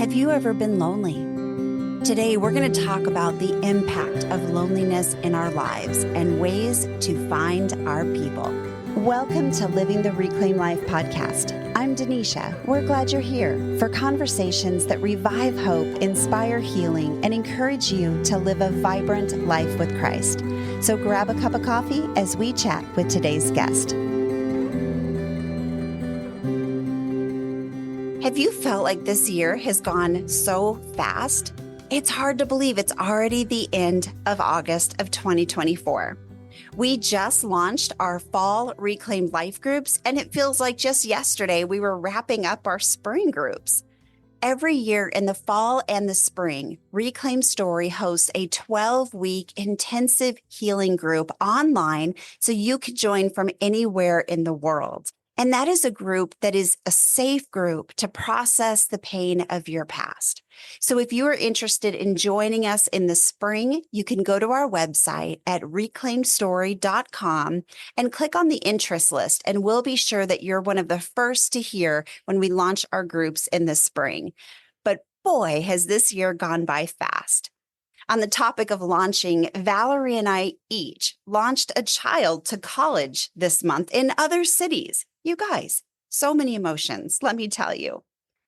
Have you ever been lonely? Today, we're going to talk about the impact of loneliness in our lives and ways to find our people. Welcome to Living the Reclaimed Life podcast. I'm Denisha. We're glad you're here for conversations that revive hope, inspire healing, and encourage you to live a vibrant life with Christ. So grab a cup of coffee as we chat with today's guest. Have you felt like this year has gone so fast? It's hard to believe it's already the end of August of 2024. We just launched our fall Reclaimed Life groups, and it feels like just yesterday we were wrapping up our spring groups. Every year in the fall and the spring, Reclaim Story hosts a 12-week intensive healing group online so you can join from anywhere in the world. And that is a group that is a safe group to process the pain of your past. So if you are interested in joining us in the spring, you can go to our website at reclaimstory.com and click on the interest list, and we'll be sure that you're one of the first to hear when we launch our groups in the spring. But boy, has this year gone by fast. On the topic of launching, Valerie and I each launched a child to college this month in other cities. You guys, so many emotions, let me tell you.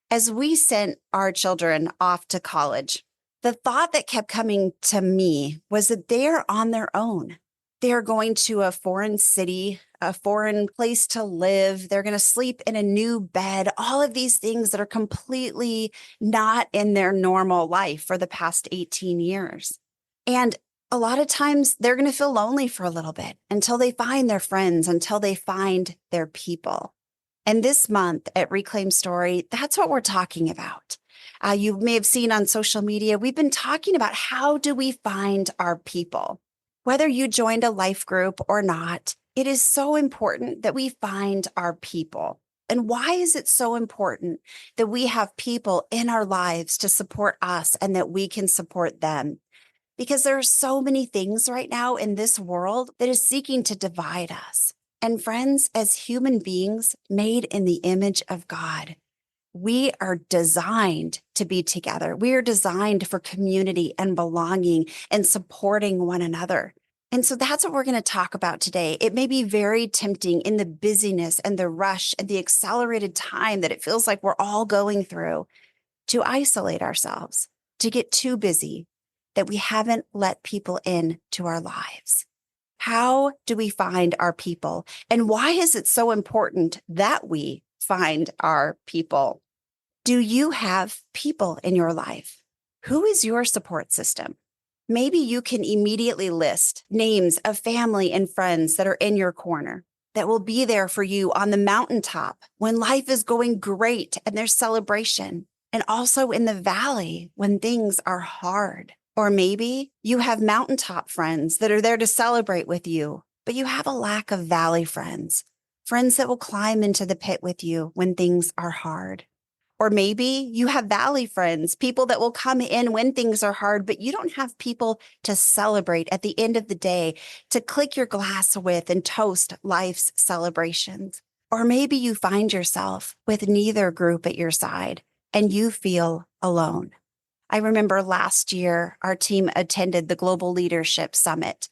As we sent our children off to college, the thought that kept coming to me was that they're on their own. They're going to a foreign city, a foreign place to live. They're going to sleep in a new bed, all of these things that are completely not in their normal life for the past 18 years. And a lot of times they're going to feel lonely for a little bit until they find their friends, until they find their people. And this month at Reclaim Story, that's what we're talking about. You may have seen on social media, we've been talking about how do we find our people. Whether you joined a life group or not, it is so important that we find our people. And why is it so important that we have people in our lives to support us and that we can support them? Because there are so many things right now in this world that is seeking to divide us. And friends, as human beings made in the image of God, we are designed to be together. We are designed for community and belonging and supporting one another. And so that's what we're going to talk about today. It may be very tempting in the busyness and the rush and the accelerated time that it feels like we're all going through to isolate ourselves, to get too busy, that we haven't let people in to our lives. How do we find our people? And why is it so important that we find our people? Do you have people in your life? Who is your support system? Maybe you can immediately list names of family and friends that are in your corner, that will be there for you on the mountaintop when life is going great and there's celebration, and also in the valley when things are hard. Or maybe you have mountaintop friends that are there to celebrate with you, but you have a lack of valley friends, friends that will climb into the pit with you when things are hard. Or maybe you have valley friends, people that will come in when things are hard, but you don't have people to celebrate at the end of the day, to click your glass with and toast life's celebrations. Or maybe you find yourself with neither group at your side and you feel alone. I remember last year, our team attended the Global Leadership Summit,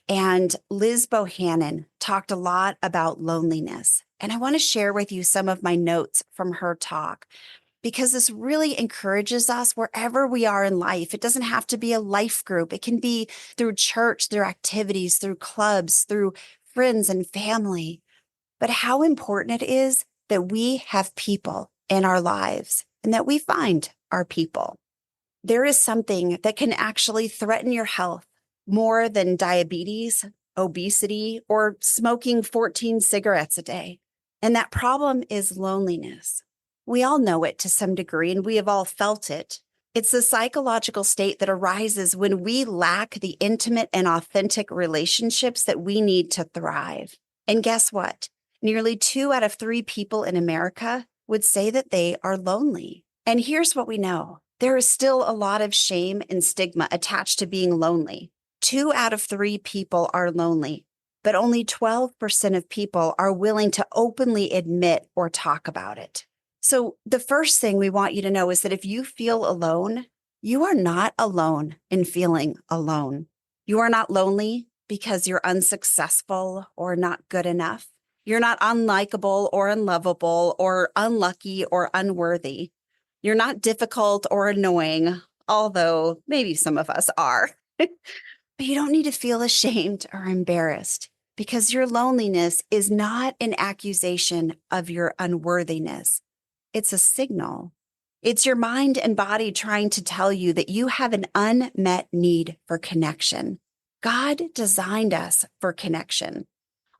and Liz Bohannon talked a lot about loneliness. And I want to share with you some of my notes from her talk, because this really encourages us wherever we are in life. It doesn't have to be a life group. It can be through church, through activities, through clubs, through friends and family. But how important it is that we have people in our lives and that we find our people. There is something that can actually threaten your health more than diabetes, obesity, or smoking 14 cigarettes a day. And that problem is loneliness. We all know it to some degree, and we have all felt it. It's the psychological state that arises when we lack the intimate and authentic relationships that we need to thrive. And guess what? Nearly 2 out of 3 people in America would say that they are lonely. And here's what we know. There is still a lot of shame and stigma attached to being lonely. 2 out of 3 people are lonely, but only 12% of people are willing to openly admit or talk about it. So, the first thing we want you to know is that if you feel alone, you are not alone in feeling alone. You are not lonely because you're unsuccessful or not good enough. You're not unlikable or unlovable or unlucky or unworthy. You're not difficult or annoying, although maybe some of us are. But you don't need to feel ashamed or embarrassed because your loneliness is not an accusation of your unworthiness. It's a signal. It's your mind and body trying to tell you that you have an unmet need for connection. God designed us for connection.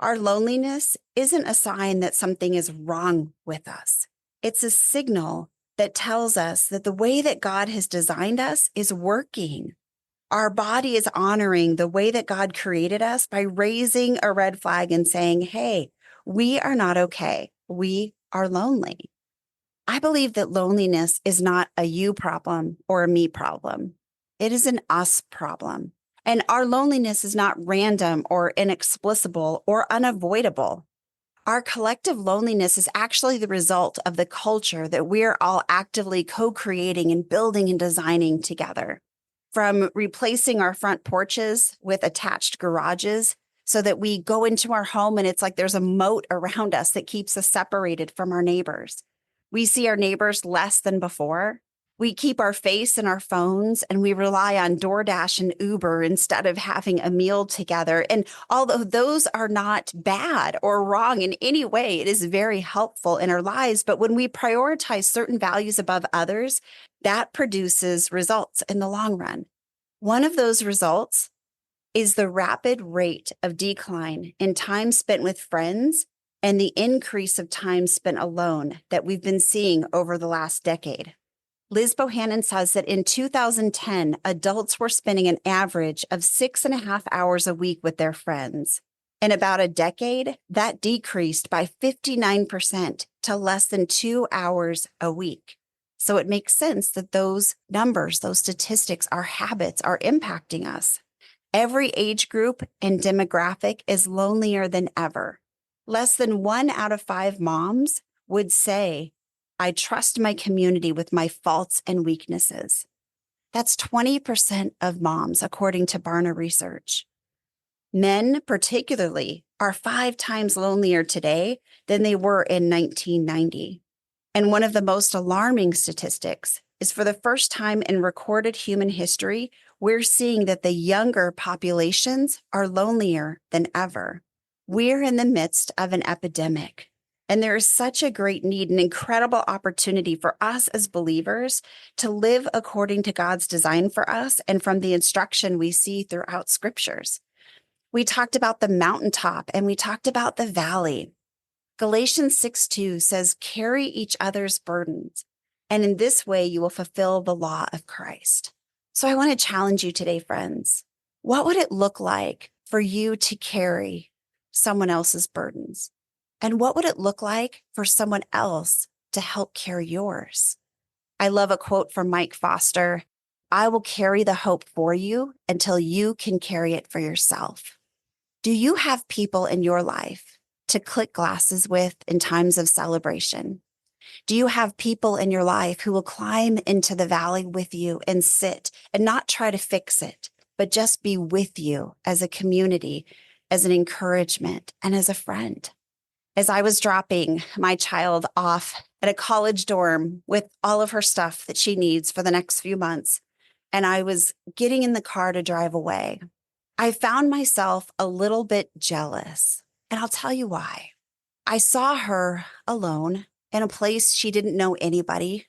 Our loneliness isn't a sign that something is wrong with us. It's a signal that tells us that the way that God has designed us is working. Our body is honoring the way that God created us by raising a red flag and saying, hey, we are not okay. We are lonely. I believe that loneliness is not a you problem or a me problem. It is an us problem. And our loneliness is not random or inexplicable or unavoidable. Our collective loneliness is actually the result of the culture that we're all actively co-creating and building and designing together. From replacing our front porches with attached garages so that we go into our home and it's like there's a moat around us that keeps us separated from our neighbors. We see our neighbors less than before. We keep our face in our phones and we rely on DoorDash and Uber instead of having a meal together. And although those are not bad or wrong in any way, it is very helpful in our lives. But when we prioritize certain values above others, that produces results in the long run. One of those results is the rapid rate of decline in time spent with friends and the increase of time spent alone that we've been seeing over the last decade. Liz Bohannon says that in 2010, adults were spending an average of 6.5 hours a week with their friends. In about a decade, that decreased by 59% to less than 2 hours a week. So it makes sense that those numbers, those statistics, our habits are impacting us. Every age group and demographic is lonelier than ever. Less than 1 out of 5 moms would say, I trust my community with my faults and weaknesses. That's 20% of moms, according to Barna Research. Men, particularly, are 5 times lonelier today than they were in 1990. And one of the most alarming statistics is for the first time in recorded human history, we're seeing that the younger populations are lonelier than ever. We're in the midst of an epidemic. And there is such a great need, an incredible opportunity for us as believers to live according to God's design for us and from the instruction we see throughout scriptures. We talked about the mountaintop and we talked about the valley. Galatians 6:2 says, carry each other's burdens, and in this way you will fulfill the law of Christ. So I want to challenge you today, friends. What would it look like for you to carry someone else's burdens? And what would it look like for someone else to help carry yours? I love a quote from Mike Foster. I will carry the hope for you until you can carry it for yourself. Do you have people in your life to click glasses with in times of celebration? Do you have people in your life who will climb into the valley with you and sit and not try to fix it, but just be with you as a community, as an encouragement, and as a friend? As I was dropping my child off at a college dorm with all of her stuff that she needs for the next few months, and I was getting in the car to drive away, I found myself a little bit jealous. And I'll tell you why. I saw her alone in a place she didn't know anybody,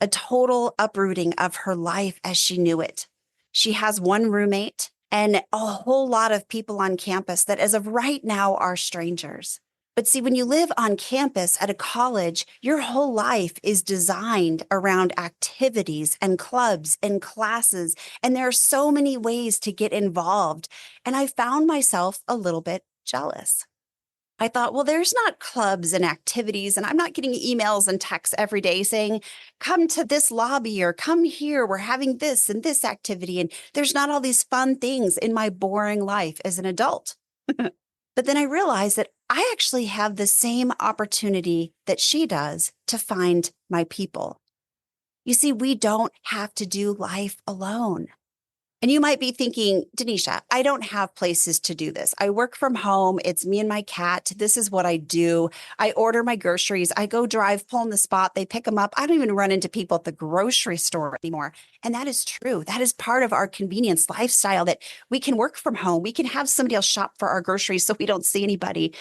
a total uprooting of her life as she knew it. She has one roommate and a whole lot of people on campus that as of right now are strangers. But see, when you live on campus at a college, your whole life is designed around activities and clubs and classes. And there are so many ways to get involved. And I found myself a little bit jealous. I thought, well, there's not clubs and activities, and I'm not getting emails and texts every day saying, come to this lobby or come here. We're having this and this activity. And there's not all these fun things in my boring life as an adult. But then I realized that I actually have the same opportunity that she does to find my people. You see, we don't have to do life alone. And you might be thinking, Denisha, I don't have places to do this. I work from home. It's me and my cat. This is what I do. I order my groceries. I go drive, pull in the spot. They pick them up. I don't even run into people at the grocery store anymore. And that is true. That is part of our convenience lifestyle, that we can work from home. We can have somebody else shop for our groceries so we don't see anybody.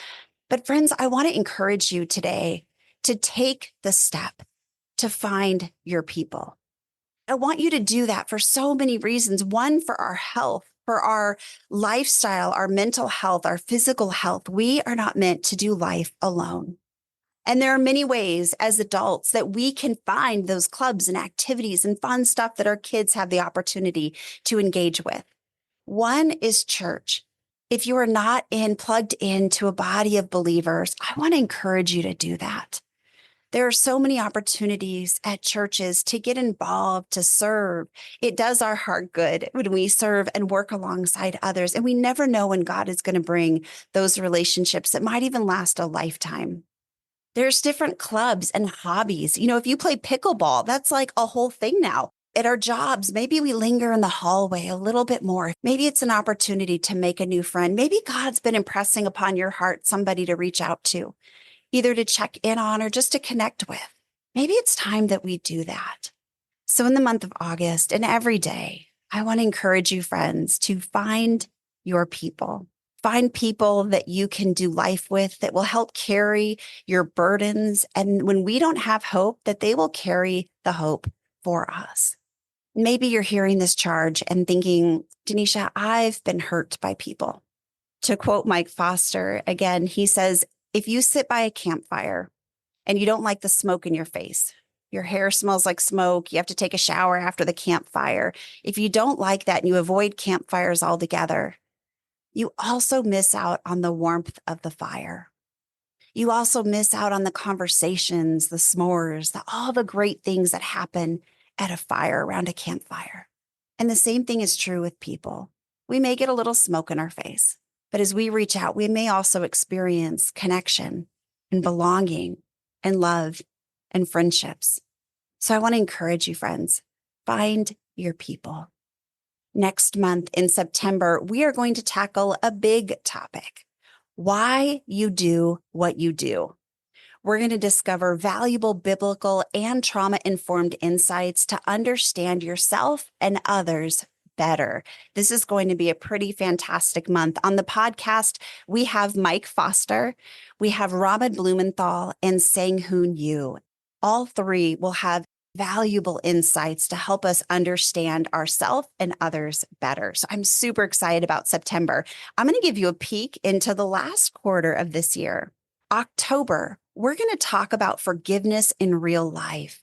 But friends, I want to encourage you today to take the step to find your people. I want you to do that for so many reasons. One, for our health, for our lifestyle, our mental health, our physical health. We are not meant to do life alone. And there are many ways as adults that we can find those clubs and activities and fun stuff that our kids have the opportunity to engage with. One is church. If you are not plugged into a body of believers, I want to encourage you to do that. There are so many opportunities at churches to get involved, to serve. It does our heart good when we serve and work alongside others. And we never know when God is going to bring those relationships that might even last a lifetime. There's different clubs and hobbies. If you play pickleball, that's like a whole thing now. At our jobs, maybe we linger in the hallway a little bit more. Maybe it's an opportunity to make a new friend. Maybe God's been impressing upon your heart somebody to reach out to, either to check in on or just to connect with. Maybe it's time that we do that. So in the month of August and every day, I want to encourage you, friends, to find your people. Find people that you can do life with, that will help carry your burdens. And when we don't have hope, that they will carry the hope for us. Maybe you're hearing this charge and thinking, Denisha, I've been hurt by people. To quote Mike Foster, again, he says, if you sit by a campfire and you don't like the smoke in your face, your hair smells like smoke, you have to take a shower after the campfire. If you don't like that and you avoid campfires altogether, you also miss out on the warmth of the fire. You also miss out on the conversations, the s'mores, all the great things that happen at a fire, around a campfire. And the same thing is true with people. We may get a little smoke in our face, but as we reach out, we may also experience connection and belonging and love and friendships. So I want to encourage you, friends, find your people. Next month in September, we are going to tackle a big topic: why you do what you do. We're going to discover valuable biblical and trauma-informed insights to understand yourself and others better. This is going to be a pretty fantastic month. On the podcast, we have Mike Foster, we have Robin Blumenthal, and Sang-Hoon Yu. All three will have valuable insights to help us understand ourselves and others better. So I'm super excited about September. I'm going to give you a peek into the last quarter of this year. October, we're going to talk about forgiveness in real life.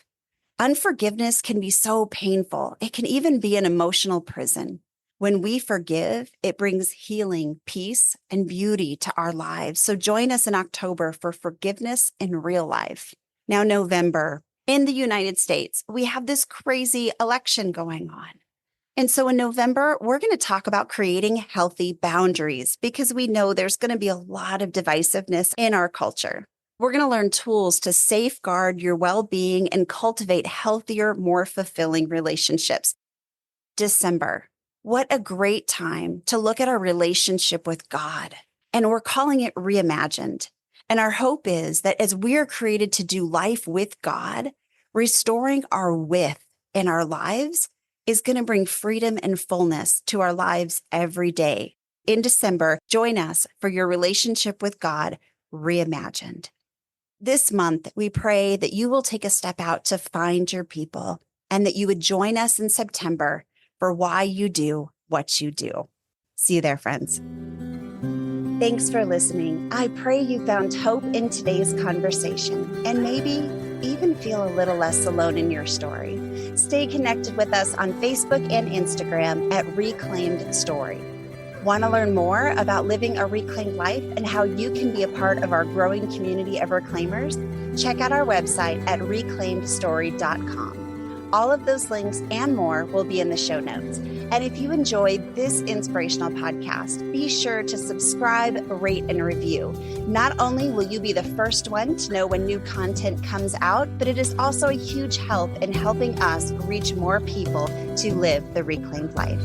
Unforgiveness can be so painful. It can even be an emotional prison. When we forgive, it brings healing, peace, and beauty to our lives. So join us in October for forgiveness in real life. Now, November, in the United States, we have this crazy election going on. And so in November, we're going to talk about creating healthy boundaries because we know there's going to be a lot of divisiveness in our culture. We're going to learn tools to safeguard your well-being and cultivate healthier, more fulfilling relationships. December, what a great time to look at our relationship with God. And we're calling it Reimagined. And our hope is that as we're created to do life with God, restoring our with in our lives is going to bring freedom and fullness to our lives every day. In December, join us for your relationship with God reimagined. This month, we pray that you will take a step out to find your people and that you would join us in September for why you do what you do. See you there, friends. Thanks for listening. I pray you found hope in today's conversation and maybe even feel a little less alone in your story. Stay connected with us on Facebook and Instagram at Reclaimed Story. Want to learn more about living a reclaimed life and how you can be a part of our growing community of reclaimers? Check out our website at reclaimedstory.com. All of those links and more will be in the show notes. And if you enjoyed this inspirational podcast, be sure to subscribe, rate, and review. Not only will you be the first one to know when new content comes out, but it is also a huge help in helping us reach more people to live the reclaimed life.